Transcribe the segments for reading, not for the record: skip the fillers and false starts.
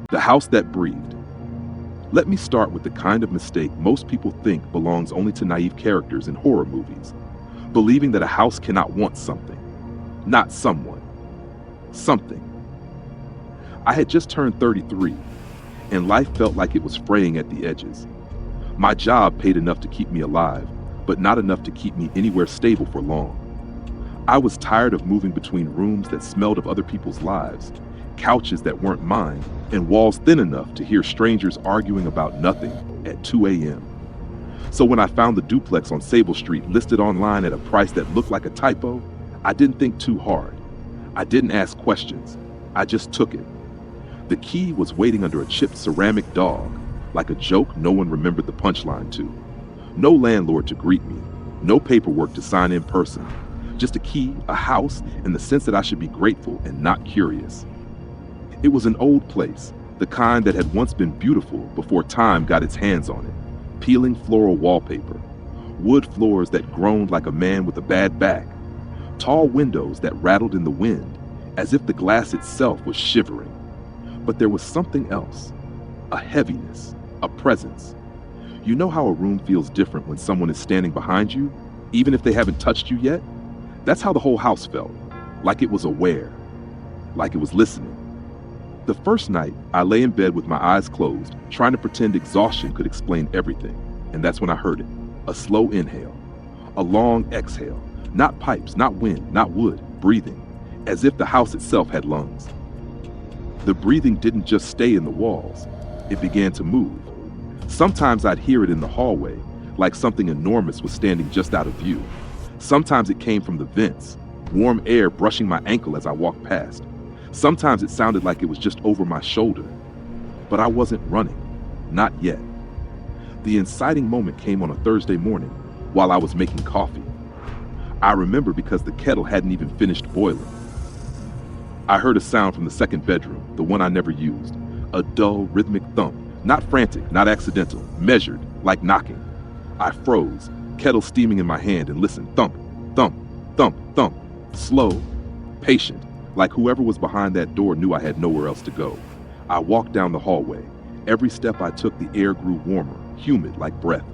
The house that breathed. Let me start with the kind of mistake most people think belongs only to naive characters in horror movies, believing that a house cannot want something, not someone, something. I had just turned 33, and life felt like it was fraying at the edges. My job paid enough to keep me alive, but not enough to keep me anywhere stable for long. I was tired of moving between rooms that smelled of other people's lives, couches that weren't mine, and walls thin enough to hear strangers arguing about nothing at 2 a.m. So when I found the duplex on Sable Street listed online at a price that looked like a typo, I didn't think too hard. I didn't ask questions. I just took it. The key was waiting under a chipped ceramic dog, like a joke no one remembered the punchline to. No landlord to greet me, no paperwork to sign in person, just a key, a house, and the sense that I should be grateful and not curious. It was an old place, the kind that had once been beautiful before time got its hands on it. Peeling floral wallpaper, wood floors that groaned like a man with a bad back, tall windows that rattled in the wind, as if the glass itself was shivering. But there was something else, a heaviness, a presence. You know how a room feels different when someone is standing behind you, even if they haven't touched you yet? That's how the whole house felt, like it was aware, like it was listening. The first night, I lay in bed with my eyes closed, trying to pretend exhaustion could explain everything, and that's when I heard it. A slow inhale, a long exhale, not pipes, not wind, not wood, breathing, as if the house itself had lungs. The breathing didn't just stay in the walls, it began to move. Sometimes I'd hear it in the hallway, like something enormous was standing just out of view. Sometimes it came from the vents, warm air brushing my ankle as I walked past. Sometimes it sounded like it was just over my shoulder. But I wasn't running, not yet. The inciting moment came on a Thursday morning while I was making coffee. I remember because the kettle hadn't even finished boiling. I heard a sound from the second bedroom, the one I never used. A dull, rhythmic thump, not frantic, not accidental, measured, like knocking. I froze, kettle steaming in my hand, and listened. Thump, thump, thump, thump. Slow, patient, like whoever was behind that door knew I had nowhere else to go. I walked down the hallway. Every step I took, the air grew warmer, humid like breath.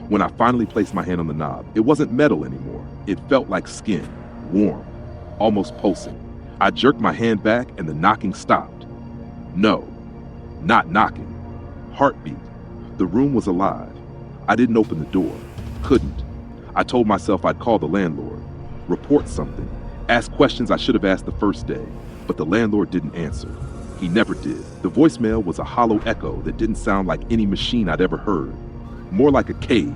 When I finally placed my hand on the knob, it wasn't metal anymore. It felt like skin, warm, almost pulsing. I jerked my hand back and the knocking stopped. No, not knocking. Heartbeat. The room was alive. I didn't open the door. Couldn't. I told myself I'd call the landlord, report something, ask questions I should have asked the first day, but the landlord didn't answer. He never did. The voicemail was a hollow echo that didn't sound like any machine I'd ever heard. More like a cave.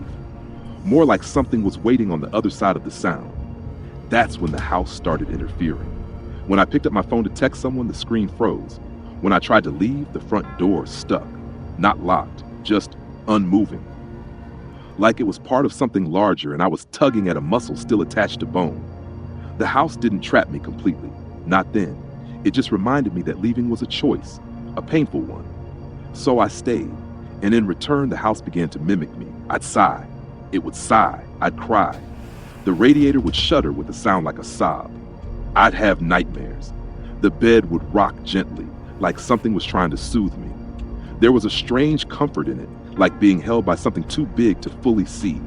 More like something was waiting on the other side of the sound. That's when the house started interfering. When I picked up my phone to text someone, the screen froze. When I tried to leave, the front door stuck. Not locked, just unmoving. Like it was part of something larger and I was tugging at a muscle still attached to bone. The house didn't trap me completely, not then. It just reminded me that leaving was a choice, a painful one. So I stayed, and in return the house began to mimic me. I'd sigh, it would sigh, I'd cry. The radiator would shudder with a sound like a sob. I'd have nightmares. The bed would rock gently, like something was trying to soothe me. There was a strange comfort in it, like being held by something too big to fully see,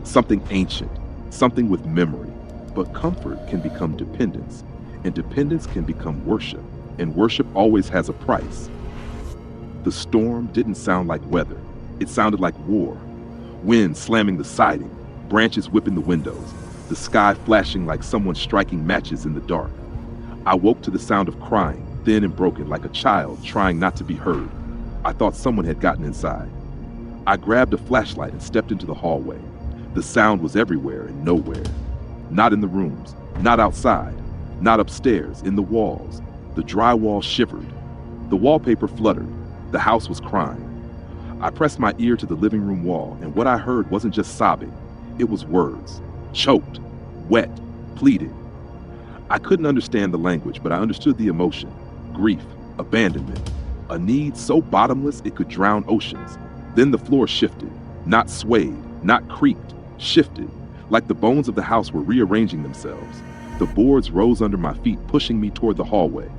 something ancient, something with memory. But comfort can become dependence, and dependence can become worship, and worship always has a price. The storm didn't sound like weather. It sounded like war. Wind slamming the siding, branches whipping the windows, the sky flashing like someone striking matches in the dark. I woke to the sound of crying, thin and broken, like a child trying not to be heard. I thought someone had gotten inside. I grabbed a flashlight and stepped into the hallway. The sound was everywhere and nowhere. Not in the rooms, not outside, not upstairs, in the walls. The drywall shivered. The wallpaper fluttered. The house was crying. I pressed my ear to the living room wall, and what I heard wasn't just sobbing. It was words. Choked, wet, pleaded. I couldn't understand the language, but I understood the emotion. Grief, abandonment, a need so bottomless it could drown oceans. Then the floor shifted, not swayed, not creaked, shifted, like the bones of the house were rearranging themselves. The boards rose under my feet, pushing me toward the hallway.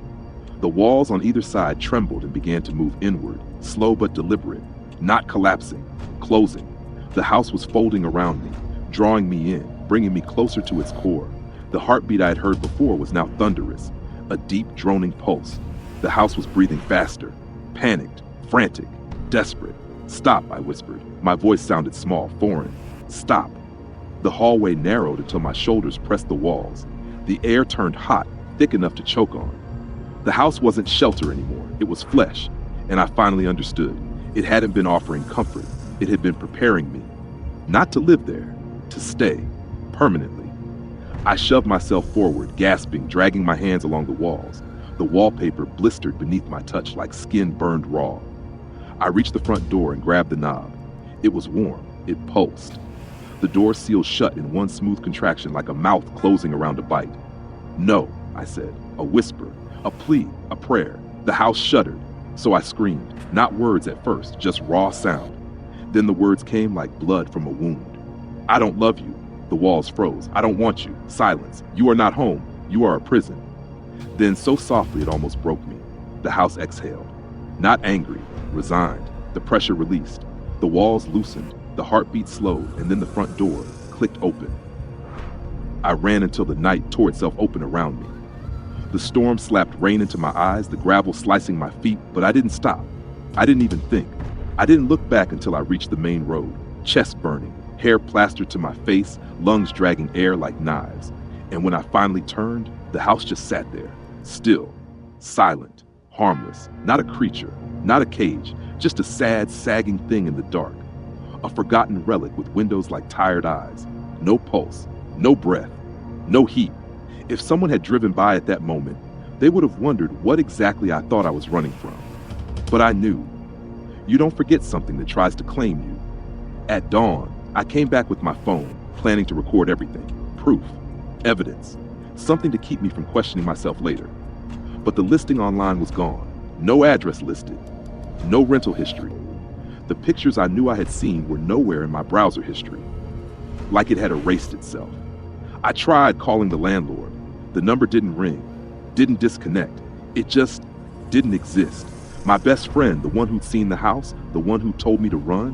The walls on either side trembled and began to move inward, slow but deliberate, not collapsing, closing. The house was folding around me, drawing me in, bringing me closer to its core. The heartbeat I had heard before was now thunderous, a deep droning pulse. The house was breathing faster, panicked, frantic, desperate. "Stop," I whispered. My voice sounded small, foreign. "Stop." The hallway narrowed until my shoulders pressed the walls. The air turned hot, thick enough to choke on. The house wasn't shelter anymore. It was flesh, and I finally understood. It hadn't been offering comfort. It had been preparing me. Not to live there, to stay, permanently. I shoved myself forward, gasping, dragging my hands along the walls. The wallpaper blistered beneath my touch like skin burned raw. I reached the front door and grabbed the knob. It was warm. It pulsed. The door sealed shut in one smooth contraction like a mouth closing around a bite. "No," I said, a whisper, a plea, a prayer. The house shuddered, so I screamed, not words at first, just raw sound. Then the words came like blood from a wound. "I don't love you." The walls froze. "I don't want you." Silence. "You are not home. You are a prison." Then, so softly it almost broke me, the house exhaled. Not angry, resigned. The pressure released. The walls loosened, the heartbeat slowed, and then the front door clicked open. I ran until the night tore itself open around me. The storm slapped rain into my eyes, the gravel slicing my feet, but I didn't stop. I didn't even think. I didn't look back until I reached the main road, chest burning, hair plastered to my face, lungs dragging air like knives. And when I finally turned, the house just sat there, still, silent, harmless, not a creature, not a cage, just a sad, sagging thing in the dark. A forgotten relic with windows like tired eyes. No pulse, no breath, no heat. If someone had driven by at that moment, they would have wondered what exactly I thought I was running from. But I knew. You don't forget something that tries to claim you. At dawn, I came back with my phone, planning to record everything. Proof, evidence, something to keep me from questioning myself later. But the listing online was gone. No address listed. No rental history. The pictures I knew I had seen were nowhere in my browser history. Like it had erased itself. I tried calling the landlord. The number didn't ring, didn't disconnect. It just didn't exist. My best friend, the one who'd seen the house, the one who told me to run.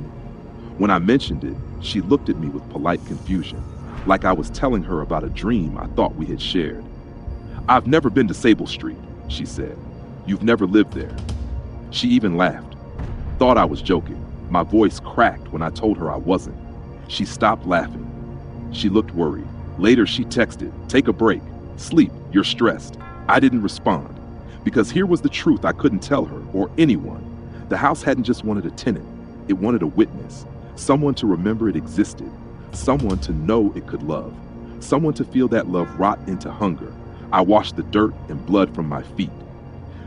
When I mentioned it, she looked at me with polite confusion, like I was telling her about a dream I thought we had shared. "I've never been to Sable Street," she said. "You've never lived there." She even laughed. Thought I was joking. My voice cracked when I told her I wasn't. She stopped laughing. She looked worried. Later she texted, "Take a break. Sleep. You're stressed." I didn't respond. Because here was the truth I couldn't tell her, or anyone. The house hadn't just wanted a tenant. It wanted a witness. Someone to remember it existed. Someone to know it could love. Someone to feel that love rot into hunger. I washed the dirt and blood from my feet.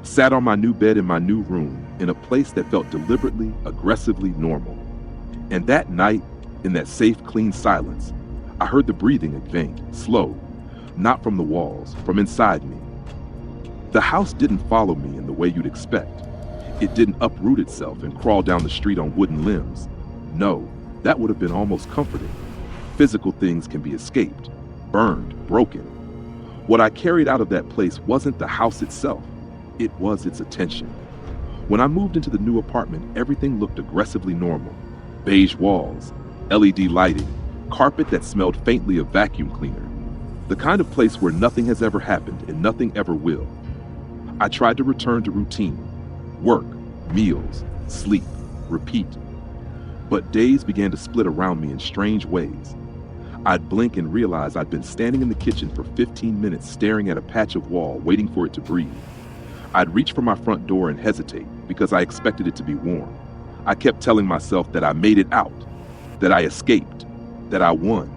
Sat on my new bed in my new room, in a place that felt deliberately, aggressively normal. And that night, in that safe, clean silence, I heard the breathing advance, slow, not from the walls, from inside me. The house didn't follow me in the way you'd expect. It didn't uproot itself and crawl down the street on wooden limbs. No, that would have been almost comforting. Physical things can be escaped, burned, broken. What I carried out of that place wasn't the house itself. It was its attention. When I moved into the new apartment, everything looked aggressively normal. Beige walls, LED lighting, carpet that smelled faintly of vacuum cleaner. The kind of place where nothing has ever happened and nothing ever will. I tried to return to routine. Work, meals, sleep, repeat. But days began to split around me in strange ways. I'd blink and realize I'd been standing in the kitchen for 15 minutes staring at a patch of wall, waiting for it to breathe. I'd reach for my front door and hesitate because I expected it to be warm. I kept telling myself that I made it out, that I escaped, that I won.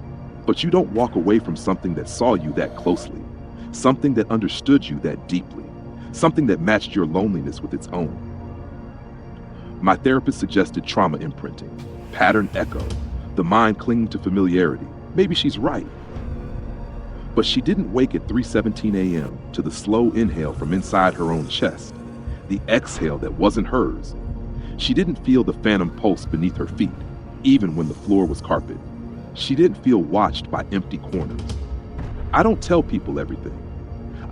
But you don't walk away from something that saw you that closely, something that understood you that deeply, something that matched your loneliness with its own. My therapist suggested trauma imprinting, pattern echo, the mind clinging to familiarity. Maybe she's right. But she didn't wake at 3:17 a.m. to the slow inhale from inside her own chest, the exhale that wasn't hers. She didn't feel the phantom pulse beneath her feet, even when the floor was carpet. She didn't feel watched by empty corners. I don't tell people everything.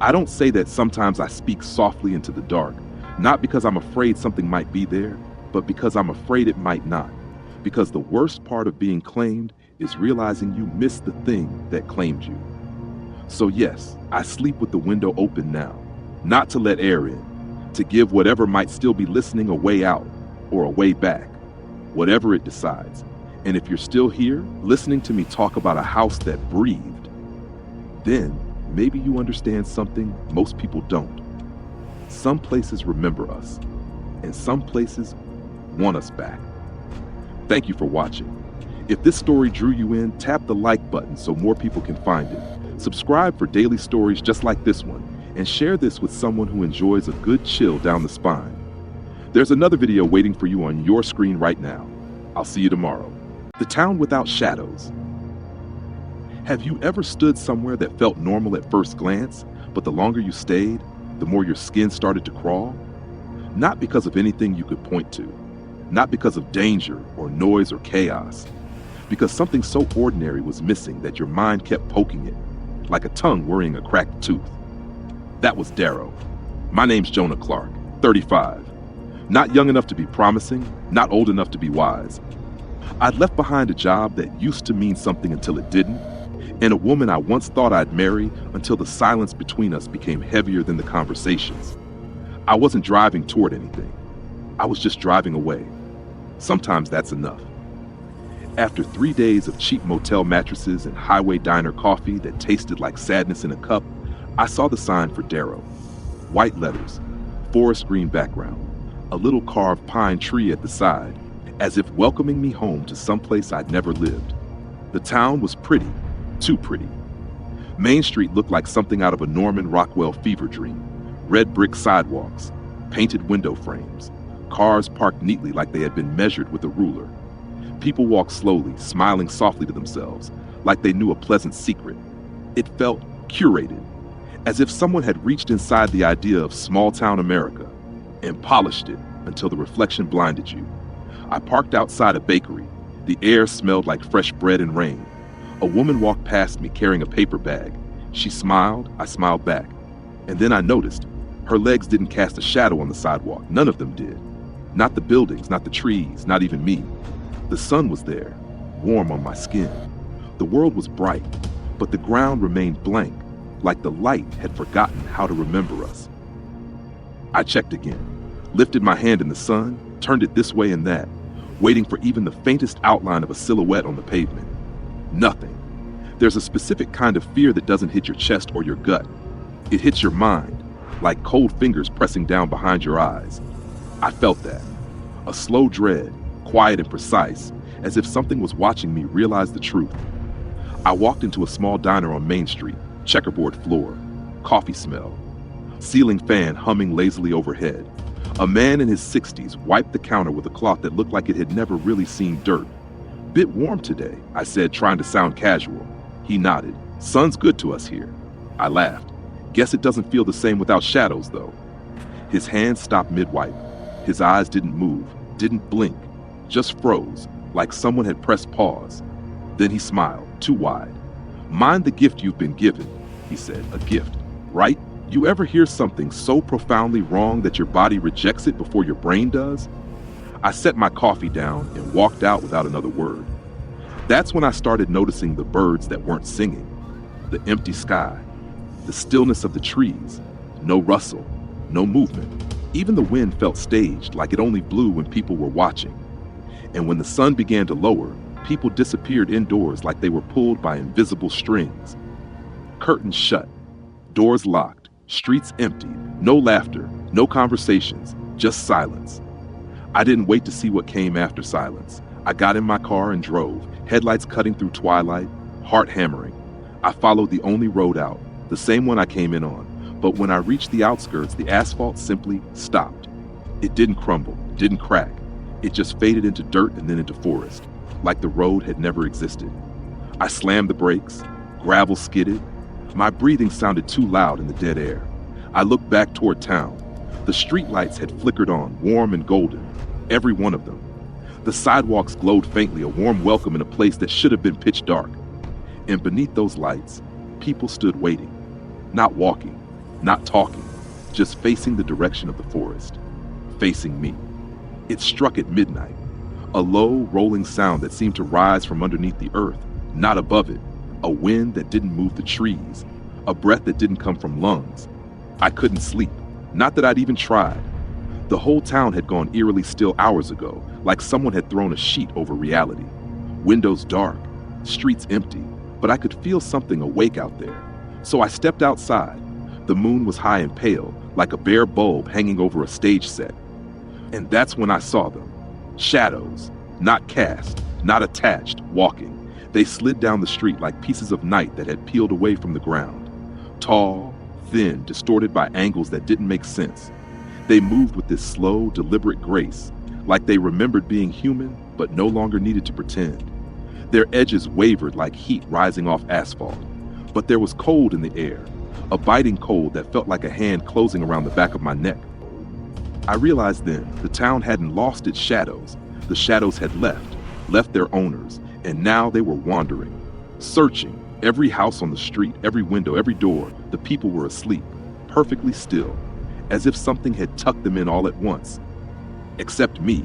I don't say that sometimes I speak softly into the dark, not because I'm afraid something might be there, but because I'm afraid it might not. Because the worst part of being claimed is realizing you missed the thing that claimed you. So yes, I sleep with the window open now, not to let air in, to give whatever might still be listening a way out or a way back, whatever it decides. And if you're still here, listening to me talk about a house that breathed, then maybe you understand something most people don't. Some places remember us, and some places want us back. Thank you for watching. If this story drew you in, tap the like button so more people can find it. Subscribe for daily stories just like this one, and share this with someone who enjoys a good chill down the spine. There's another video waiting for you on your screen right now. I'll see you tomorrow. The Town Without Shadows. Have you ever stood somewhere that felt normal at first glance, but the longer you stayed, the more your skin started to crawl? Not because of anything you could point to, not because of danger or noise or chaos, because something so ordinary was missing that your mind kept poking it, like a tongue worrying a cracked tooth. That was Darrow. My name's Jonah Clark, 35. Not young enough to be promising, not old enough to be wise. I'd left behind a job that used to mean something until it didn't, and a woman I once thought I'd marry until the silence between us became heavier than the conversations. I wasn't driving toward anything. I was just driving away. Sometimes that's enough. After 3 days of cheap motel mattresses and highway diner coffee that tasted like sadness in a cup, I saw the sign for Darrow. White letters, forest green background, a little carved pine tree at the side, as if welcoming me home to someplace I'd never lived. The town was pretty, too pretty. Main Street looked like something out of a Norman Rockwell fever dream. Red brick sidewalks, painted window frames, cars parked neatly like they had been measured with a ruler. People walked slowly, smiling softly to themselves, like they knew a pleasant secret. It felt curated, as if someone had reached inside the idea of small-town America and polished it until the reflection blinded you. I parked outside a bakery. The air smelled like fresh bread and rain. A woman walked past me carrying a paper bag. She smiled, I smiled back. And then I noticed her legs didn't cast a shadow on the sidewalk. None of them did. Not the buildings, not the trees, not even me. The sun was there, warm on my skin. The world was bright, but the ground remained blank, like the light had forgotten how to remember us. I checked again, lifted my hand in the sun, turned it this way and that, waiting for even the faintest outline of a silhouette on the pavement. Nothing. There's a specific kind of fear that doesn't hit your chest or your gut. It hits your mind, like cold fingers pressing down behind your eyes. I felt that. A slow dread, quiet and precise, as if something was watching me realize the truth. I walked into a small diner on Main Street, checkerboard floor, coffee smell, ceiling fan humming lazily overhead. A man in his 60s wiped the counter with a cloth that looked like it had never really seen dirt. "Bit warm today," I said, trying to sound casual. He nodded. "Sun's good to us here." I laughed. "Guess it doesn't feel the same without shadows, though." His hand stopped mid-wipe. His eyes didn't move, didn't blink, just froze, like someone had pressed pause. Then he smiled, too wide. "Mind the gift you've been given," he said. "A gift, right? You ever hear something so profoundly wrong that your body rejects it before your brain does?" I set my coffee down and walked out without another word. That's when I started noticing the birds that weren't singing, the empty sky, the stillness of the trees, no rustle, no movement. Even the wind felt staged, like it only blew when people were watching. And when the sun began to lower, people disappeared indoors like they were pulled by invisible strings. Curtains shut, doors locked, streets empty, no laughter, no conversations, just silence. I didn't wait to see what came after silence. I got in my car and drove, headlights cutting through twilight, heart hammering. I followed the only road out, the same one I came in on. But when I reached the outskirts, the asphalt simply stopped. It didn't crumble, didn't crack. It just faded into dirt and then into forest, like the road had never existed. I slammed the brakes, gravel skidded. My breathing sounded too loud in the dead air. I looked back toward town. The streetlights had flickered on, warm and golden, every one of them. The sidewalks glowed faintly, a warm welcome in a place that should have been pitch dark. And beneath those lights, people stood waiting, not walking, not talking, just facing the direction of the forest, facing me. It struck at midnight, a low, rolling sound that seemed to rise from underneath the earth, not above it, a wind that didn't move the trees, a breath that didn't come from lungs. I couldn't sleep, not that I'd even tried. The whole town had gone eerily still hours ago, like someone had thrown a sheet over reality. Windows dark, streets empty, but I could feel something awake out there. So I stepped outside. The moon was high and pale, like a bare bulb hanging over a stage set. And that's when I saw them. Shadows, not cast, not attached, walking. They slid down the street like pieces of night that had peeled away from the ground. Tall, thin, distorted by angles that didn't make sense. They moved with this slow, deliberate grace, like they remembered being human, but no longer needed to pretend. Their edges wavered like heat rising off asphalt, but there was cold in the air, a biting cold that felt like a hand closing around the back of my neck. I realized then the town hadn't lost its shadows. The shadows had left their owners, and now they were wandering, searching. Every house on the street, every window, every door, the people were asleep, perfectly still, as if something had tucked them in all at once. Except me.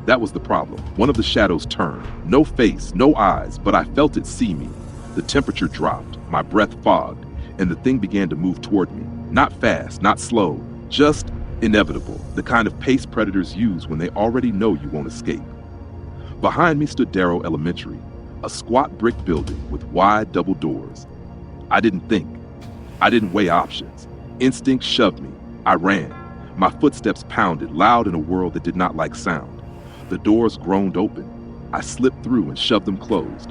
That was the problem. One of the shadows turned. No face, no eyes, but I felt it see me. The temperature dropped, my breath fogged, and the thing began to move toward me. Not fast, not slow, just inevitable, the kind of pace predators use when they already know you won't escape. Behind me stood Darrow Elementary, a squat brick building with wide double doors. I didn't think. I didn't weigh options. Instinct shoved me. I ran. My footsteps pounded, loud in a world that did not like sound. The doors groaned open. I slipped through and shoved them closed.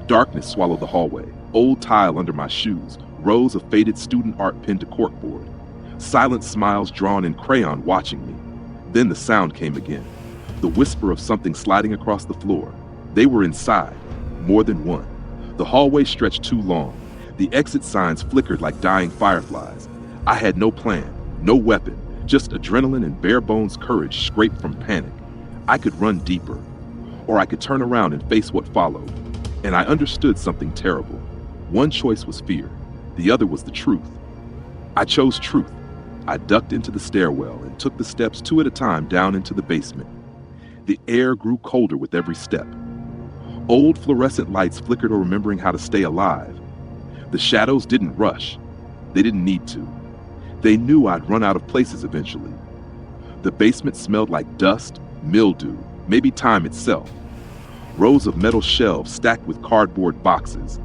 Darkness swallowed the hallway, old tile under my shoes, rows of faded student art pinned to corkboard. Silent smiles drawn in crayon watching me. Then the sound came again. The whisper of something sliding across the floor. They were inside, more than one. The hallway stretched too long. The exit signs flickered like dying fireflies. I had no plan, no weapon, just adrenaline and bare bones courage scraped from panic. I could run deeper, or I could turn around and face what followed. And I understood something terrible. One choice was fear. The other was the truth. I chose truth. I ducked into the stairwell and took the steps 2 at a time down into the basement. The air grew colder with every step. Old fluorescent lights flickered, or remembering how to stay alive. The shadows didn't rush. They didn't need to. They knew I'd run out of places eventually. The basement smelled like dust, mildew, maybe time itself. Rows of metal shelves stacked with cardboard boxes.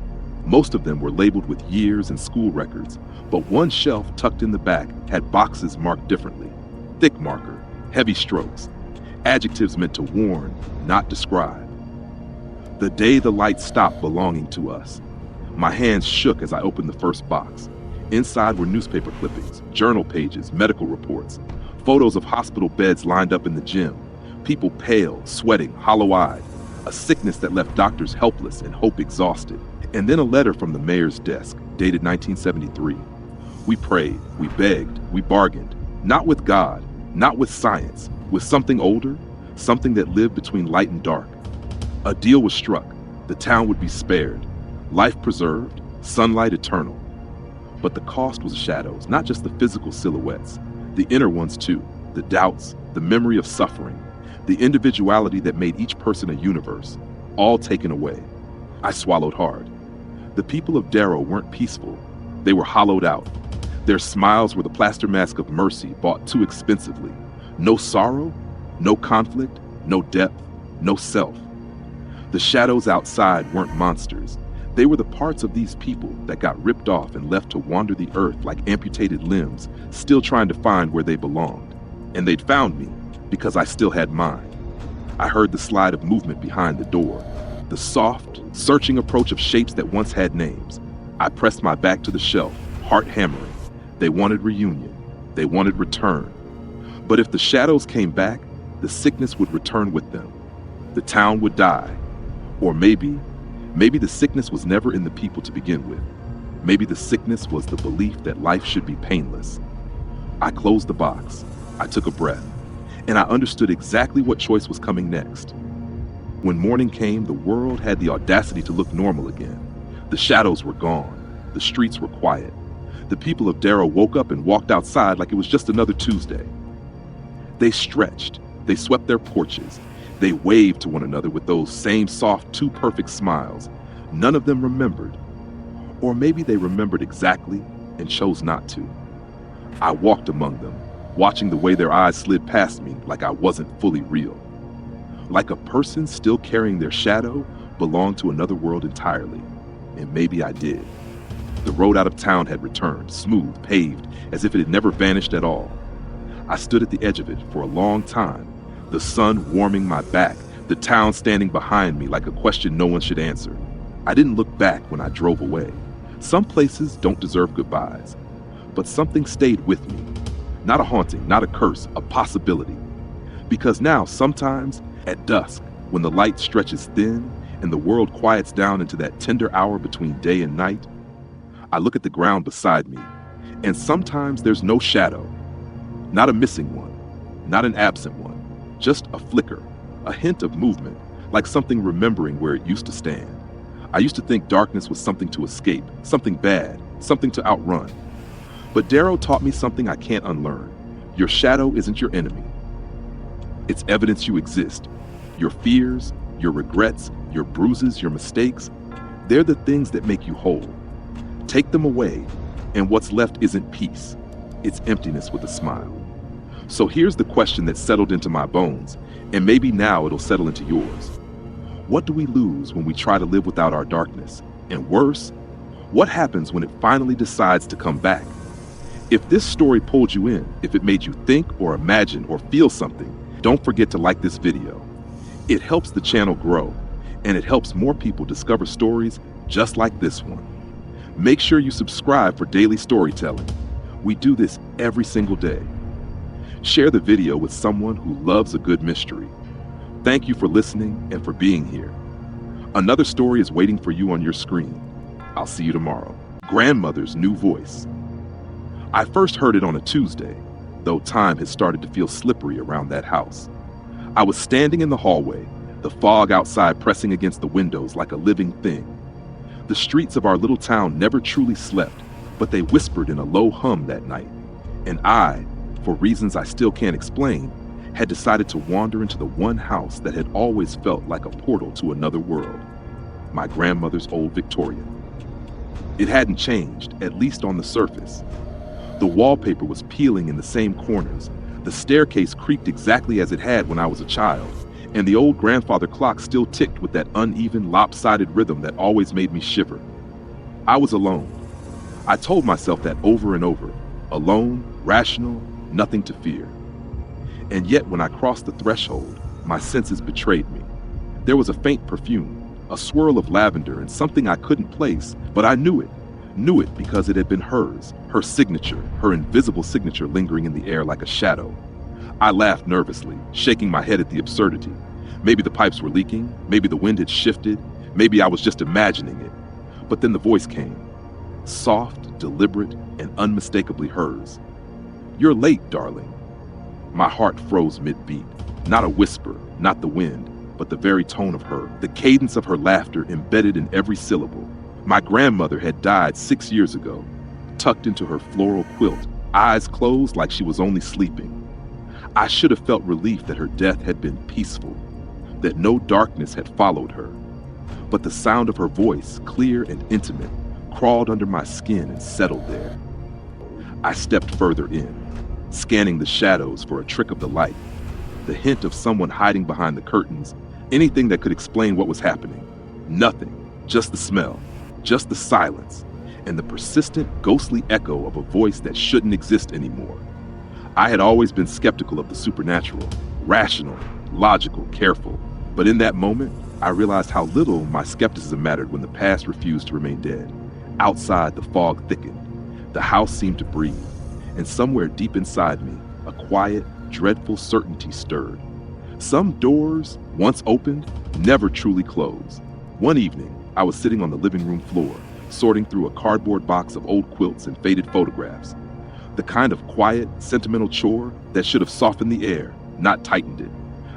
Most of them were labeled with years and school records, but one shelf tucked in the back had boxes marked differently. Thick marker, heavy strokes, adjectives meant to warn, not describe. The day the lights stopped belonging to us. My hands shook as I opened the first box. Inside were newspaper clippings, journal pages, medical reports, photos of hospital beds lined up in the gym, people pale, sweating, hollow-eyed, a sickness that left doctors helpless and hope exhausted. And then a letter from the mayor's desk, dated 1973. We prayed, we begged, we bargained, not with God, not with science, with something older, something that lived between light and dark. A deal was struck. The town would be spared, life preserved, sunlight eternal. But the cost was shadows, not just the physical silhouettes, the inner ones too, the doubts, the memory of suffering, the individuality that made each person a universe, all taken away. I swallowed hard. The people of Darrow weren't peaceful. They were hollowed out. Their smiles were the plaster mask of mercy bought too expensively. No sorrow, no conflict, no depth, no self. The shadows outside weren't monsters. They were the parts of these people that got ripped off and left to wander the earth like amputated limbs, still trying to find where they belonged. And they'd found me because I still had mine. I heard the slide of movement behind the door, the soft, searching approach of shapes that once had names. I pressed my back to the shelf, heart hammering. They wanted reunion. They wanted return. But if the shadows came back, the sickness would return with them. The town would die. Or maybe the sickness was never in the people to begin with. Maybe the sickness was the belief that life should be painless. I closed the box. I took a breath. And I understood exactly what choice was coming next. When morning came, the world had the audacity to look normal again. The shadows were gone. The streets were quiet. The people of Darrow woke up and walked outside like it was just another Tuesday. They stretched, they swept their porches, they waved to one another with those same soft, too perfect smiles. None of them remembered. Or maybe they remembered exactly and chose not to. I walked among them, watching the way their eyes slid past me like I wasn't fully real. Like a person still carrying their shadow belonged to another world entirely. And maybe I did. The road out of town had returned, smooth, paved, as if it had never vanished at all. I stood at the edge of it for a long time, the sun warming my back, the town standing behind me like a question no one should answer. I didn't look back when I drove away. Some places don't deserve goodbyes, but something stayed with me. Not a haunting, not a curse, a possibility. Because now, sometimes, at dusk, when the light stretches thin and the world quiets down into that tender hour between day and night, I look at the ground beside me, and sometimes there's no shadow. Not a missing one, not an absent one, just a flicker, a hint of movement, like something remembering where it used to stand. I used to think darkness was something to escape, something bad, something to outrun. But Darrow taught me something I can't unlearn. Your shadow isn't your enemy. It's evidence you exist. Your fears, your regrets, your bruises, your mistakes, they're the things that make you whole. Take them away, and what's left isn't peace. It's emptiness with a smile. So here's the question that settled into my bones, and maybe now it'll settle into yours. What do we lose when we try to live without our darkness? And worse, what happens when it finally decides to come back? If this story pulled you in, if it made you think or imagine or feel something, don't forget to like this video. It helps the channel grow, and it helps more people discover stories just like this one. Make sure you subscribe for daily storytelling. We do this every single day. Share the video with someone who loves a good mystery. Thank you for listening and for being here. Another story is waiting for you on your screen. I'll see you tomorrow. Grandmother's New Voice. I first heard it on a Tuesday, though time had started to feel slippery around that house. I was standing in the hallway, the fog outside pressing against the windows like a living thing. The streets of our little town never truly slept, but they whispered in a low hum that night. And I, for reasons I still can't explain, had decided to wander into the one house that had always felt like a portal to another world, my grandmother's old Victorian. It hadn't changed, at least on the surface. The wallpaper was peeling in the same corners, the staircase creaked exactly as it had when I was a child, and the old grandfather clock still ticked with that uneven, lopsided rhythm that always made me shiver. I was alone. I told myself that over and over. Alone, rational, nothing to fear. And yet when I crossed the threshold, my senses betrayed me. There was a faint perfume, a swirl of lavender, and something I couldn't place, but I knew it because it had been hers, her signature, her invisible signature lingering in the air like a shadow. I laughed nervously, shaking my head at the absurdity. Maybe the pipes were leaking, maybe the wind had shifted, maybe I was just imagining it. But then the voice came, soft, deliberate, and unmistakably hers. "You're late, darling." My heart froze mid-beat. Not a whisper, not the wind, but the very tone of her, the cadence of her laughter embedded in every syllable. My grandmother had died 6 years ago, tucked into her floral quilt, eyes closed like she was only sleeping. I should have felt relief that her death had been peaceful, that no darkness had followed her. But the sound of her voice, clear and intimate, crawled under my skin and settled there. I stepped further in, scanning the shadows for a trick of the light, the hint of someone hiding behind the curtains, anything that could explain what was happening. Nothing, just the smell, just the silence, and the persistent, ghostly echo of a voice that shouldn't exist anymore. I had always been skeptical of the supernatural, rational, logical, careful, but in that moment, I realized how little my skepticism mattered when the past refused to remain dead. Outside, the fog thickened. The house seemed to breathe, and somewhere deep inside me, a quiet, dreadful certainty stirred. Some doors, once opened, never truly close. One evening, I was sitting on the living room floor, sorting through a cardboard box of old quilts and faded photographs. The kind of quiet, sentimental chore that should have softened the air, not tightened it.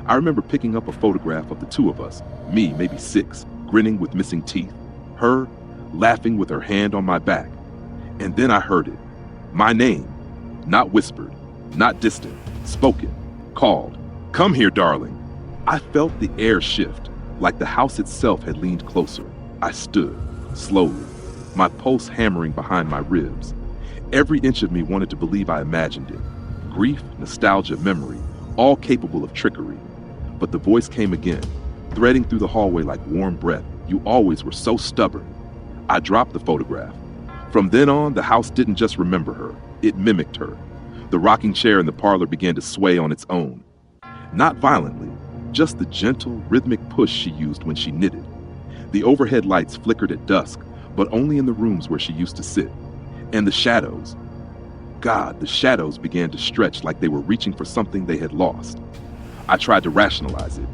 I remember picking up a photograph of the two of us, me, maybe 6, grinning with missing teeth, her laughing with her hand on my back. And then I heard it, My name, not whispered, not distant, spoken, called. Come here, darling. I felt the air shift, like the house itself had leaned closer. I stood, slowly, my pulse hammering behind my ribs. Every inch of me wanted to believe I imagined it. Grief, nostalgia, memory, all capable of trickery. But the voice came again, threading through the hallway like warm breath. You always were so stubborn. I dropped the photograph. From then on, the house didn't just remember her, it mimicked her. The rocking chair in the parlor began to sway on its own. Not violently, just the gentle, rhythmic push she used when she knitted. The overhead lights flickered at dusk, but only in the rooms where she used to sit. And the shadows. God, the shadows began to stretch like they were reaching for something they had lost. I tried to rationalize it.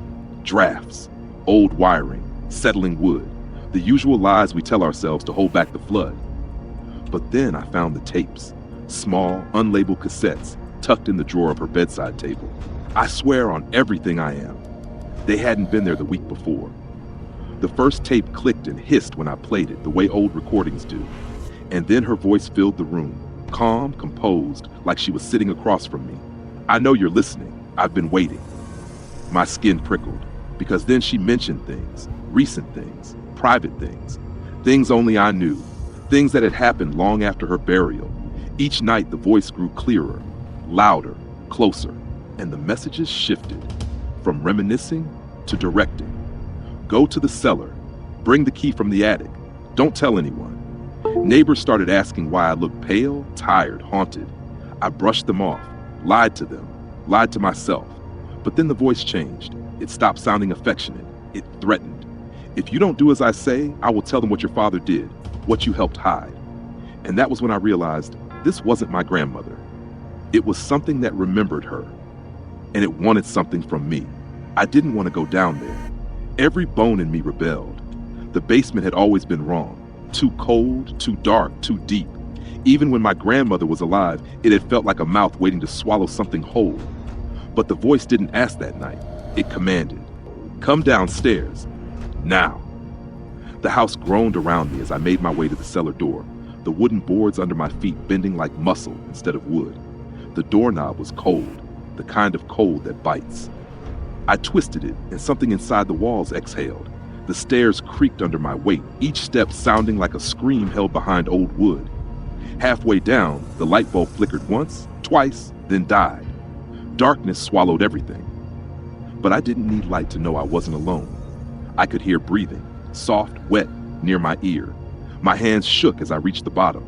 Drafts, old wiring, settling wood, the usual lies we tell ourselves to hold back the flood. But then I found the tapes, small, unlabeled cassettes tucked in the drawer of her bedside table. I swear on everything I am, they hadn't been there the week before. The first tape clicked and hissed when I played it, the way old recordings do. And then her voice filled the room, calm, composed, like she was sitting across from me. I know you're listening. I've been waiting. My skin prickled, because then she mentioned things, recent things, private things, things only I knew, things that had happened long after her burial. Each night the voice grew clearer, louder, closer, and the messages shifted, from reminiscing to directing. Go to the cellar, bring the key from the attic, don't tell anyone. Neighbors started asking why I looked pale, tired, haunted. I brushed them off, lied to them, lied to myself. But then the voice changed. It stopped sounding affectionate. It threatened. If you don't do as I say, I will tell them what your father did, what you helped hide. And that was when I realized this wasn't my grandmother. It was something that remembered her. And it wanted something from me. I didn't want to go down there. Every bone in me rebelled. The basement had always been wrong. Too cold, too dark, too deep. Even when my grandmother was alive, it had felt like a mouth waiting to swallow something whole. But the voice didn't ask that night. It commanded, come downstairs, now. The house groaned around me as I made my way to the cellar door, the wooden boards under my feet bending like muscle instead of wood. The doorknob was cold, the kind of cold that bites. I twisted it, and something inside the walls exhaled. The stairs creaked under my weight, each step sounding like a scream held behind old wood. Halfway down, the light bulb flickered once, twice, then died. Darkness swallowed everything. But I didn't need light to know I wasn't alone. I could hear breathing, soft, wet, near my ear. My hands shook as I reached the bottom.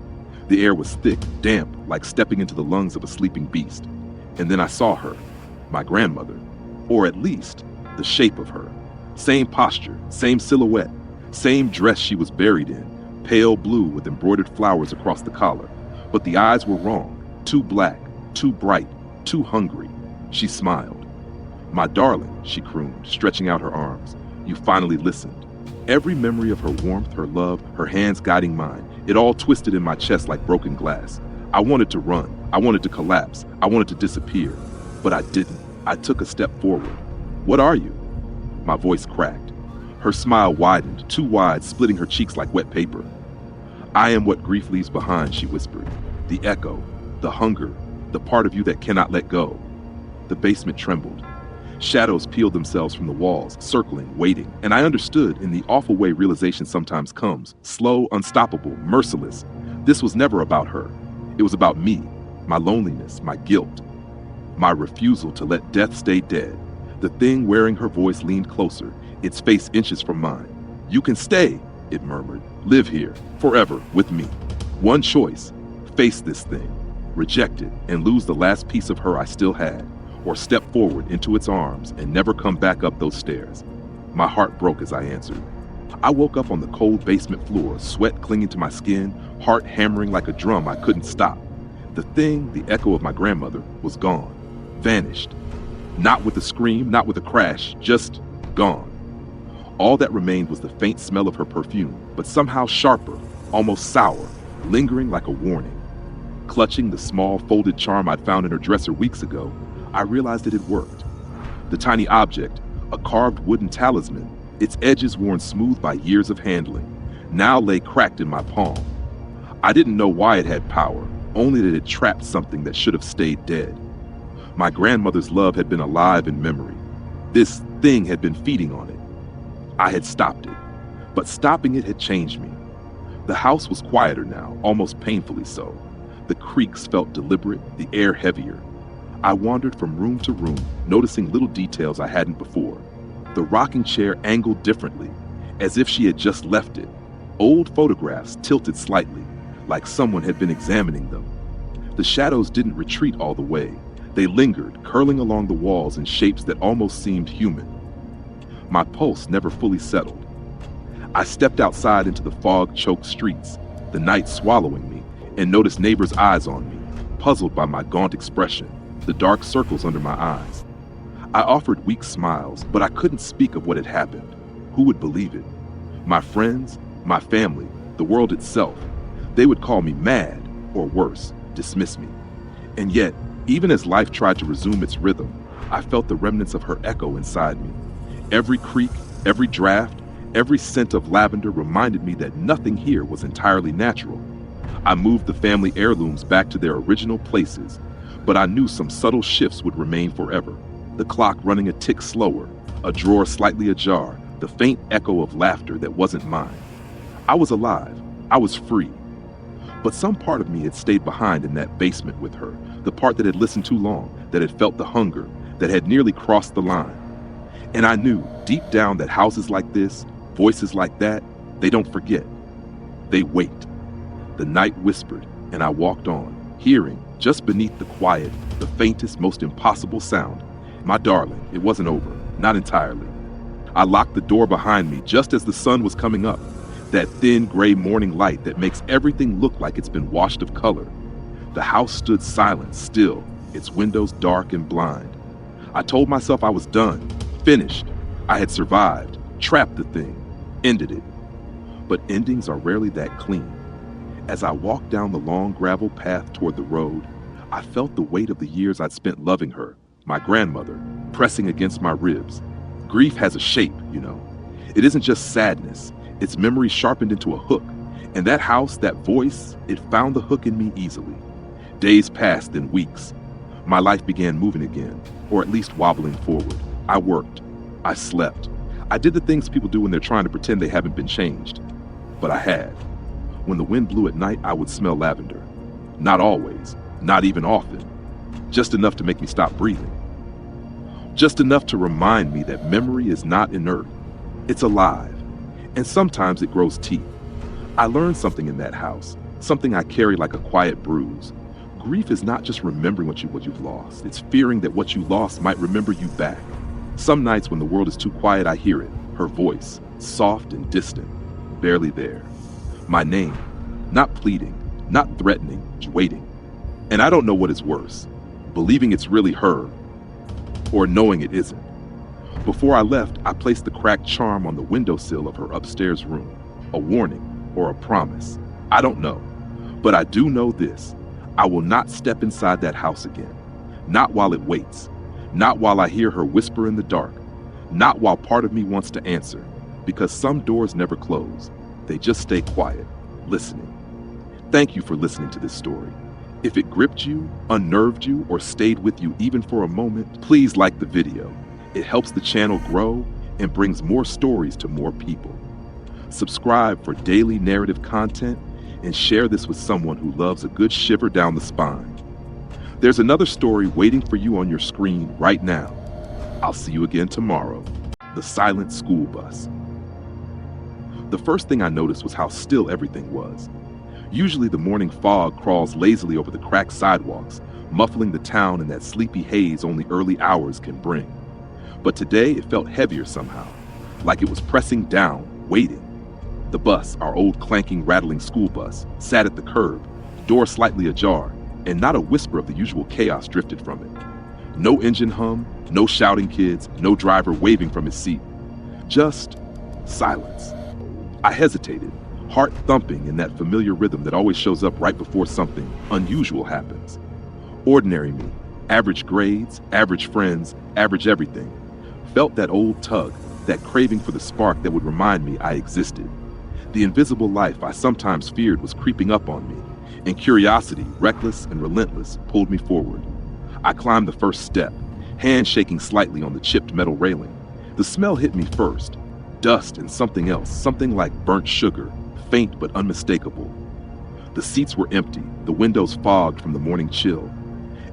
The air was thick, damp, like stepping into the lungs of a sleeping beast. And then I saw her, my grandmother, or at least the shape of her. Same posture, same silhouette, same dress she was buried in, pale blue with embroidered flowers across the collar. But the eyes were wrong, too black, too bright, too hungry. She smiled. My darling, she crooned, stretching out her arms. You finally listened. Every memory of her warmth, her love, her hands guiding mine, it all twisted in my chest like broken glass. I wanted to run. I wanted to collapse. I wanted to disappear. But I didn't. I took a step forward. What are you? My voice cracked. Her smile widened, too wide, splitting her cheeks like wet paper. I am what grief leaves behind, she whispered. The echo, the hunger, the part of you that cannot let go. The basement trembled. Shadows peeled themselves from the walls, circling, waiting, and I understood in the awful way realization sometimes comes, slow, unstoppable, merciless. This was never about her. It was about me, my loneliness, my guilt, my refusal to let death stay dead. The thing wearing her voice leaned closer, its face inches from mine. You can stay, it murmured. Live here, forever, with me. One choice, face this thing, reject it, and lose the last piece of her I still had, or step forward into its arms and never come back up those stairs. My heart broke as I answered. I woke up on the cold basement floor, sweat clinging to my skin, heart hammering like a drum I couldn't stop. The thing, the echo of my grandmother, was gone, vanished. Not with a scream, not with a crash, just gone. All that remained was the faint smell of her perfume, but somehow sharper, almost sour, lingering like a warning. Clutching the small folded charm I'd found in her dresser weeks ago, I realized it had worked. The tiny object, a carved wooden talisman, its edges worn smooth by years of handling, now lay cracked in my palm. I didn't know why it had power, only that it trapped something that should have stayed dead. My grandmother's love had been alive in memory. This thing had been feeding on it. I had stopped it, but stopping it had changed me. The house was quieter now, almost painfully so. The creaks felt deliberate, the air heavier. I wandered from room to room, noticing little details I hadn't before. The rocking chair angled differently, as if she had just left it. Old photographs tilted slightly, like someone had been examining them. The shadows didn't retreat all the way. They lingered, curling along the walls in shapes that almost seemed human. My pulse never fully settled. I stepped outside into the fog-choked streets, the night swallowing me, and noticed neighbors' eyes on me, puzzled by my gaunt expression, the dark circles under my eyes. I offered weak smiles, but I couldn't speak of what had happened. Who would believe it? My friends, my family, the world itself. They would call me mad, or worse, dismiss me. And yet, even as life tried to resume its rhythm, I felt the remnants of her echo inside me. Every creak, every draft, every scent of lavender reminded me that nothing here was entirely natural. I moved the family heirlooms back to their original places, but I knew some subtle shifts would remain forever. The clock running a tick slower, a drawer slightly ajar, the faint echo of laughter that wasn't mine. I was alive. I was free. But some part of me had stayed behind in that basement with her, the part that had listened too long, that had felt the hunger, that had nearly crossed the line. And I knew deep down that houses like this, voices like that, they don't forget. They wait. The night whispered, and I walked on, hearing, just beneath the quiet, the faintest, most impossible sound. My darling, it wasn't over, not entirely. I locked the door behind me just as the sun was coming up, that thin gray morning light that makes everything look like it's been washed of color. The house stood silent, still, its windows dark and blind. I told myself I was done, finished. I had survived, trapped the thing, ended it. But endings are rarely that clean. As I walked down the long gravel path toward the road, I felt the weight of the years I'd spent loving her, my grandmother, pressing against my ribs. Grief has a shape, you know. It isn't just sadness, it's memory sharpened into a hook. And that house, that voice, it found the hook in me easily. Days passed, then weeks. My life began moving again, or at least wobbling forward. I worked. I slept. I did the things people do when they're trying to pretend they haven't been changed. But I had. When the wind blew at night, I would smell lavender. Not always, not even often. Just enough to make me stop breathing. Just enough to remind me that memory is not inert. It's alive. And sometimes it grows teeth. I learned something in that house, something I carry like a quiet bruise. Grief is not just remembering what you've lost. It's fearing that what you lost might remember you back. Some nights when the world is too quiet, I hear it, her voice, soft and distant, barely there. My name, not pleading, not threatening, just waiting. And I don't know what is worse, believing it's really her, or knowing it isn't. Before I left, I placed the cracked charm on the windowsill of her upstairs room, a warning or a promise. I don't know, but I do know this. I will not step inside that house again, not while it waits, not while I hear her whisper in the dark, not while part of me wants to answer, because some doors never close. They just stay quiet, listening. Thank you for listening to this story. If it gripped you, unnerved you, or stayed with you even for a moment, please like the video. It helps the channel grow and brings more stories to more people. Subscribe for daily narrative content and share this with someone who loves a good shiver down the spine. There's another story waiting for you on your screen right now. I'll see you again tomorrow. The silent school bus. The first thing I noticed was how still everything was. Usually the morning fog crawls lazily over the cracked sidewalks, muffling the town in that sleepy haze only early hours can bring. But today it felt heavier somehow, like it was pressing down, waiting. The bus, our old clanking, rattling school bus, sat at the curb, door slightly ajar, and not a whisper of the usual chaos drifted from it. No engine hum, no shouting kids, no driver waving from his seat. Just silence. I hesitated, heart thumping in that familiar rhythm that always shows up right before something unusual happens. Ordinary me, average grades, average friends, average everything, felt that old tug, that craving for the spark that would remind me I existed. The invisible life I sometimes feared was creeping up on me, And curiosity, reckless and relentless, pulled me forward. I climbed the first step, hand shaking slightly on the chipped metal railing. The smell hit me first. Dust and something else, something like burnt sugar, faint but unmistakable. The seats were empty, the windows fogged from the morning chill.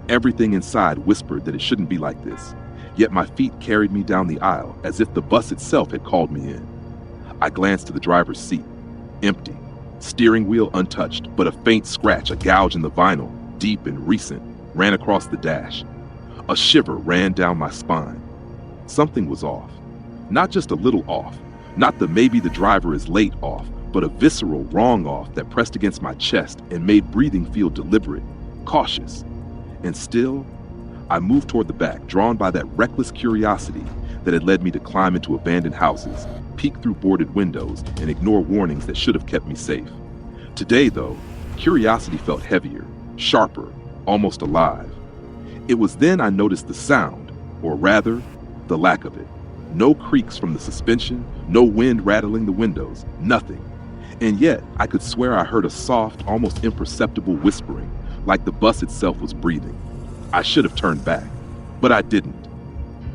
Everything inside whispered that it shouldn't be like this, yet my feet carried me down the aisle as if the bus itself had called me in. I glanced to the driver's seat. Empty. Steering wheel untouched, but a faint scratch, a gouge in the vinyl, deep and recent, ran across the dash. A shiver ran down my spine. Something was off. Not just a little off. Not the maybe the driver is late off, but a visceral wrong off that pressed against my chest and made breathing feel deliberate, cautious. And still, I moved toward the back, drawn by that reckless curiosity that had led me to climb into abandoned houses, peek through boarded windows, and ignore warnings that should have kept me safe. Today, though, curiosity felt heavier, sharper, almost alive. It was then I noticed the sound, or rather, the lack of it. No creaks from the suspension, no wind rattling the windows, nothing. And yet, I could swear I heard a soft, almost imperceptible whispering, like the bus itself was breathing. I should have turned back, but I didn't.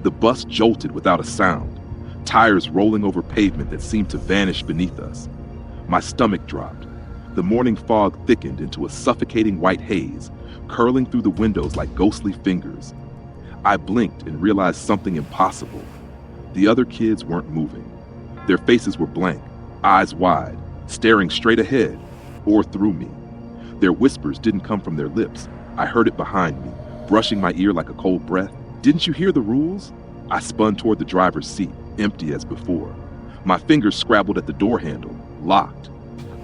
The bus jolted without a sound, tires rolling over pavement that seemed to vanish beneath us. My stomach dropped. The morning fog thickened into a suffocating white haze, curling through the windows like ghostly fingers. I blinked and realized something impossible. The other kids weren't moving. Their faces were blank, eyes wide, staring straight ahead or through me. Their whispers didn't come from their lips. I heard it behind me, brushing my ear like a cold breath. "Didn't you hear the rules?" I spun toward the driver's seat, empty as before. My fingers scrabbled at the door handle, locked.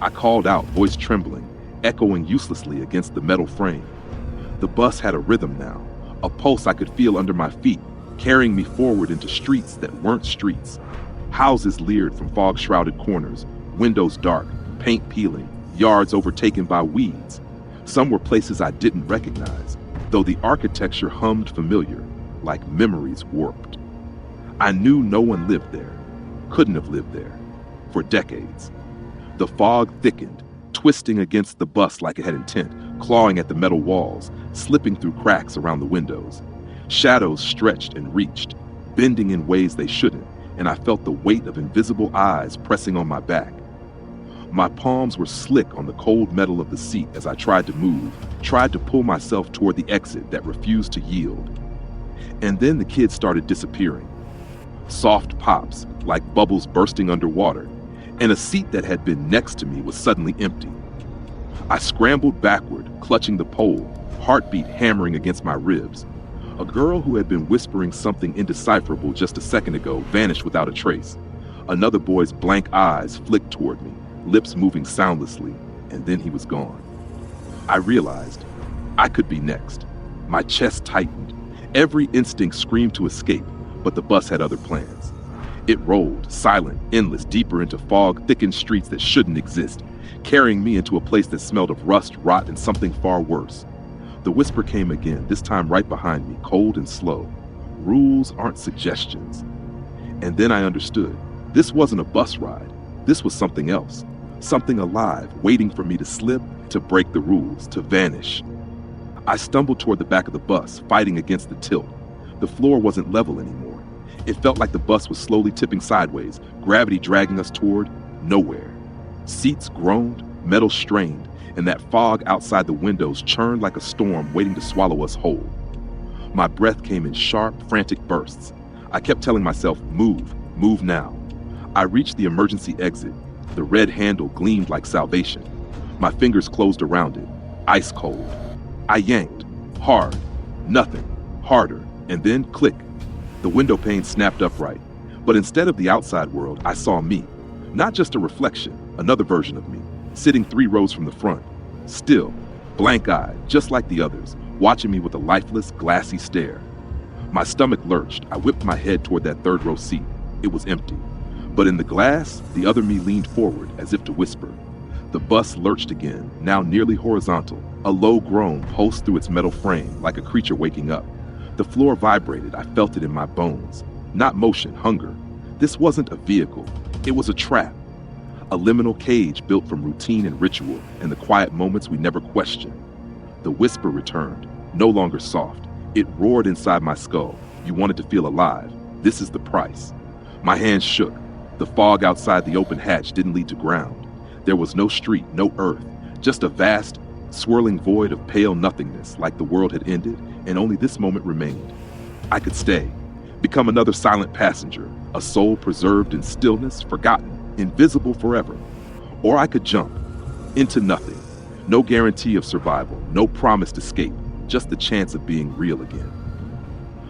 I called out, voice trembling, echoing uselessly against the metal frame. The bus had a rhythm now, a pulse I could feel under my feet, carrying me forward into streets that weren't streets. Houses leered from fog-shrouded corners, windows dark, paint peeling, yards overtaken by weeds. Some were places I didn't recognize, though the architecture hummed familiar, like memories warped. I knew no one lived there, couldn't have lived there, for decades. The fog thickened, twisting against the bus like it had intent, clawing at the metal walls, slipping through cracks around the windows. Shadows stretched and reached, bending in ways they shouldn't, and I felt the weight of invisible eyes pressing on my back. My palms were slick on the cold metal of the seat as I tried to move, tried to pull myself toward the exit that refused to yield. And then the kids started disappearing. Soft pops, like bubbles bursting underwater, and a seat that had been next to me was suddenly empty. I scrambled backward, clutching the pole, heartbeat hammering against my ribs. A girl who had been whispering something indecipherable just a second ago vanished without a trace. Another boy's blank eyes flicked toward me, lips moving soundlessly, and then he was gone. I realized I could be next. My chest tightened. Every instinct screamed to escape, but the bus had other plans. It rolled, silent, endless, deeper into fog-thickened streets that shouldn't exist, carrying me into a place that smelled of rust, rot, and something far worse. The whisper came again, this time right behind me, cold and slow. Rules aren't suggestions. And then I understood. This wasn't a bus ride. This was something else. Something alive, waiting for me to slip, to break the rules, to vanish. I stumbled toward the back of the bus, fighting against the tilt. The floor wasn't level anymore. It felt like the bus was slowly tipping sideways, gravity dragging us toward nowhere. Seats groaned, metal strained, and that fog outside the windows churned like a storm waiting to swallow us whole. My breath came in sharp, frantic bursts. I kept telling myself, move, move now. I reached the emergency exit. The red handle gleamed like salvation. My fingers closed around it, ice cold. I yanked, hard, nothing, harder, and then click. The window pane snapped upright, but instead of the outside world, I saw me. Not just a reflection, another version of me, sitting 3 rows from the front, still, blank-eyed, just like the others, watching me with a lifeless, glassy stare. My stomach lurched. I whipped my head toward that 3rd-row seat. It was empty. But in the glass, the other me leaned forward, as if to whisper. The bus lurched again, now nearly horizontal. A low groan pulsed through its metal frame, like a creature waking up. The floor vibrated. I felt it in my bones. Not motion, hunger. This wasn't a vehicle. It was a trap. A liminal cage built from routine and ritual and the quiet moments we never questioned. The whisper returned, no longer soft. It roared inside my skull. You wanted to feel alive. This is the price. My hands shook. The fog outside the open hatch didn't lead to ground. There was no street, no earth, just a vast, swirling void of pale nothingness, like the world had ended, and only this moment remained. I could stay, become another silent passenger, a soul preserved in stillness, forgotten, invisible forever. Or I could jump into nothing. No guarantee of survival, no promised escape, just the chance of being real again.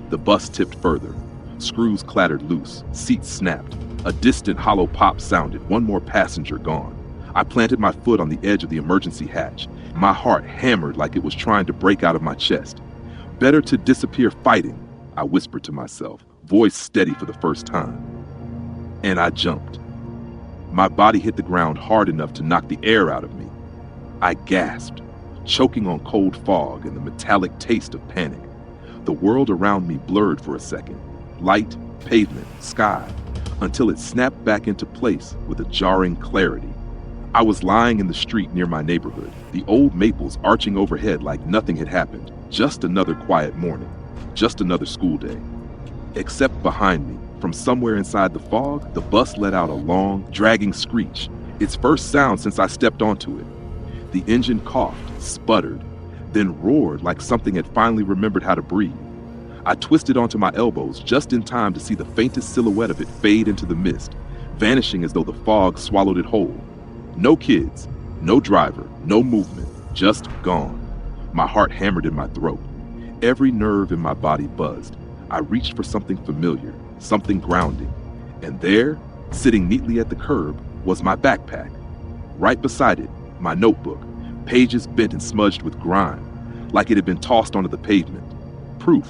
The bus tipped further. Screws clattered loose, seats snapped. A distant hollow pop sounded, one more passenger gone. I planted my foot on the edge of the emergency hatch. My heart hammered like it was trying to break out of my chest. Better to disappear fighting, I whispered to myself, voice steady for the first time. And I jumped. My body hit the ground hard enough to knock the air out of me. I gasped, choking on cold fog and the metallic taste of panic. The world around me blurred for a second. Light, pavement, sky, until it snapped back into place with a jarring clarity. I was lying in the street near my neighborhood, the old maples arching overhead like nothing had happened. Just another quiet morning, just another school day. Except behind me, from somewhere inside the fog, the bus let out a long, dragging screech, its first sound since I stepped onto it. The engine coughed, sputtered, then roared like something had finally remembered how to breathe. I twisted onto my elbows just in time to see the faintest silhouette of it fade into the mist, vanishing as though the fog swallowed it whole. No kids, no driver, no movement, just gone. My heart hammered in my throat. Every nerve in my body buzzed. I reached for something familiar, something grounding. And there, sitting neatly at the curb, was my backpack. Right beside it, my notebook, pages bent and smudged with grime, like it had been tossed onto the pavement. Proof,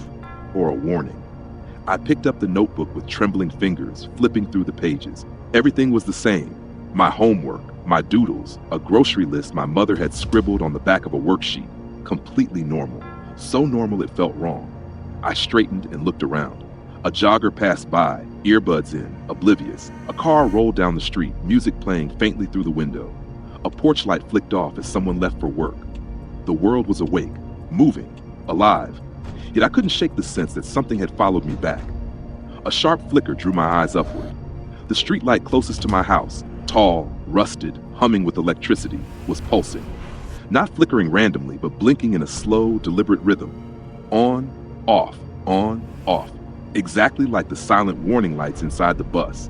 or a warning. I picked up the notebook with trembling fingers, flipping through the pages. Everything was the same. My homework, my doodles, a grocery list my mother had scribbled on the back of a worksheet. Completely normal. So normal it felt wrong. I straightened and looked around. A jogger passed by, earbuds in, oblivious. A car rolled down the street, music playing faintly through the window. A porch light flicked off as someone left for work. The world was awake, moving, alive. Yet I couldn't shake the sense that something had followed me back. A sharp flicker drew my eyes upward. The streetlight closest to my house, tall, rusted, humming with electricity, was pulsing. Not flickering randomly, but blinking in a slow, deliberate rhythm. On, off, exactly like the silent warning lights inside the bus.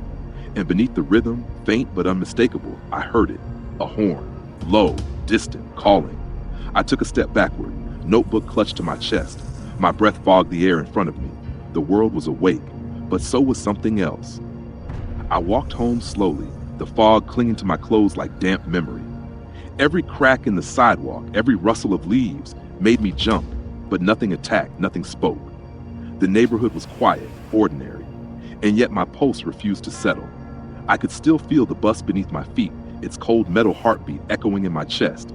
And beneath the rhythm, faint but unmistakable, I heard it, a horn, low, distant, calling. I took a step backward, notebook clutched to my chest. My breath fogged the air in front of me. The world was awake, but so was something else. I walked home slowly, the fog clinging to my clothes like damp memory. Every crack in the sidewalk, every rustle of leaves made me jump, but nothing attacked, nothing spoke. The neighborhood was quiet, ordinary, and yet my pulse refused to settle. I could still feel the bus beneath my feet, its cold metal heartbeat echoing in my chest.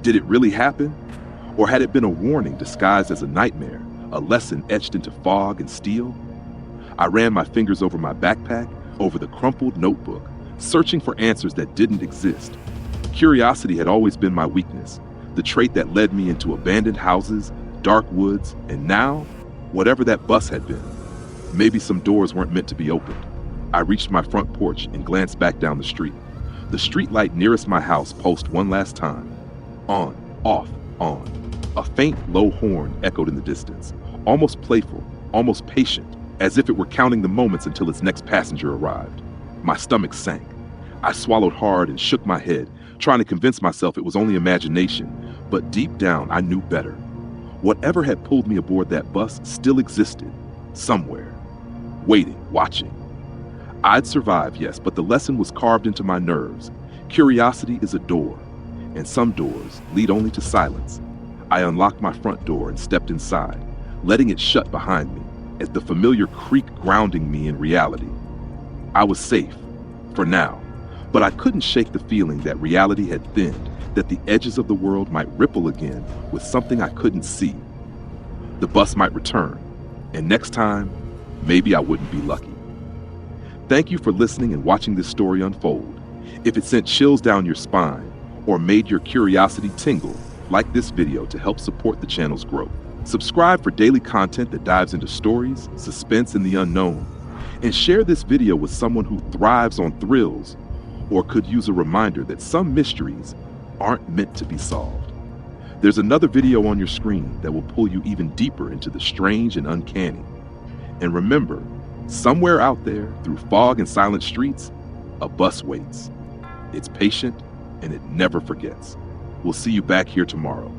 Did it really happen? Or had it been a warning disguised as a nightmare, a lesson etched into fog and steel? I ran my fingers over my backpack, over the crumpled notebook, searching for answers that didn't exist. Curiosity had always been my weakness, the trait that led me into abandoned houses, dark woods, and now, whatever that bus had been. Maybe some doors weren't meant to be opened. I reached my front porch and glanced back down the street. The streetlight nearest my house pulsed one last time. On, off, on. A faint, low horn echoed in the distance, almost playful, almost patient, as if it were counting the moments until its next passenger arrived. My stomach sank. I swallowed hard and shook my head, trying to convince myself it was only imagination, but deep down I knew better. Whatever had pulled me aboard that bus still existed, somewhere, waiting, watching. I'd survive, yes, but the lesson was carved into my nerves. Curiosity is a door, and some doors lead only to silence. I unlocked my front door and stepped inside, letting it shut behind me, as the familiar creak grounding me in reality. I was safe, for now, but I couldn't shake the feeling that reality had thinned, that the edges of the world might ripple again with something I couldn't see. The bus might return, and next time, maybe I wouldn't be lucky. Thank you for listening and watching this story unfold. If it sent chills down your spine or made your curiosity tingle, like this video to help support the channel's growth. Subscribe for daily content that dives into stories, suspense, and the unknown. And share this video with someone who thrives on thrills or could use a reminder that some mysteries aren't meant to be solved. There's another video on your screen that will pull you even deeper into the strange and uncanny. And remember, somewhere out there, through fog and silent streets, a bus waits. It's patient and it never forgets. We'll see you back here tomorrow.